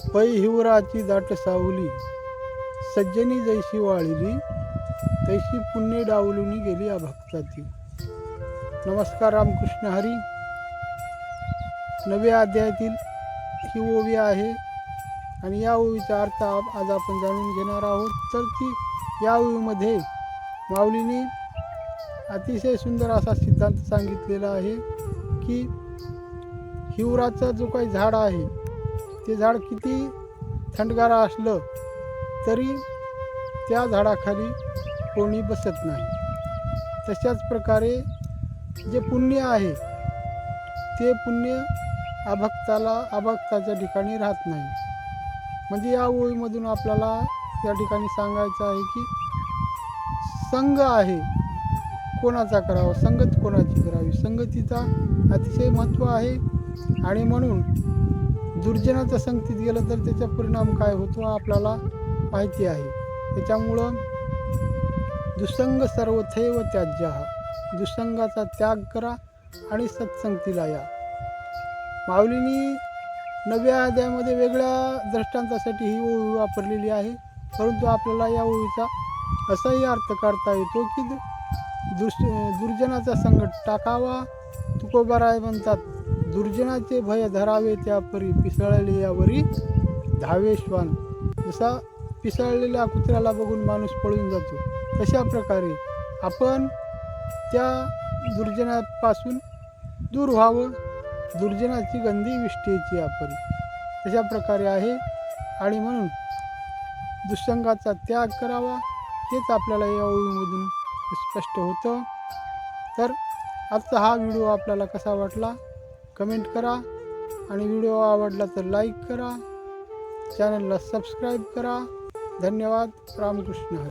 पै हिवराची दाट सावली, सज्जनी जैशी वाळिली, तैशी पुण्य डावलून गेली या भक्ताची. नमस्कार, रामकृष्ण हरी. नव्या अध्यायातील ही ओवी आहे आणि या ओवीचा अर्थ आज आपण जाणून घेणार आहोत. तर ती या ओवीमध्ये माऊलीने अतिशय सुंदर असा सिद्धांत सांगितलेला आहे की हिवराचं जो काही झाड आहे ते झाड किती थंडगार असलं तरी त्या झाडाखाली कोणी बसत नाही. तशाच प्रकारे जे पुण्य आहे ते पुण्य अभक्ताच्या ठिकाणी राहत नाही. म्हणजे या ओळीमधून आपल्याला या ठिकाणी सांगायचं आहे की संग आहे कोणाचा करावा, संगत कोणाची करावी, संगतीचा अतिशय महत्त्व आहे. आणि म्हणून दुर्जनाच्या संगतीत गेलं तर त्याचा परिणाम काय होतो आपल्याला माहिती आहे. त्याच्यामुळं दुसंग सर्वथैव त्याज्यः, दुसंगाचा त्याग करा आणि सत्संगतीला या. माऊलींनी नव्या अध्यायामध्ये वेगळ्या दृष्टांतासाठी ही ओवी वापरलेली आहे, परंतु आपल्याला या ओवीचा असाही अर्थ करता येतो की दुर्जनाचा संकट टाकावा. तुकोबाराय म्हणतात, दुर्जनाचे भय धरावे त्या परी, पिसळले यावरी धावे श्वान. जसा पिसळलेल्या कुत्र्याला बघून माणूस पळून जातो, तशा प्रकारे आपण त्या दुर्जनापासून दूर व्हावं. दुर्जनाची गंधी विष्टेची यापरी, तशा प्रकारे आहे. आणि म्हणून दुःसंगाचा त्याग करावा हेच आपल्याला या ओळीमधून स्पष्ट होतं. तर आजचा हा व्हिडिओ आपल्याला कसा वाटला कमेंट करा आणि व्हिडिओ आवडला तर लाईक करा, चॅनलला सबस्क्राईब करा. धन्यवाद. रामकृष्ण हरी.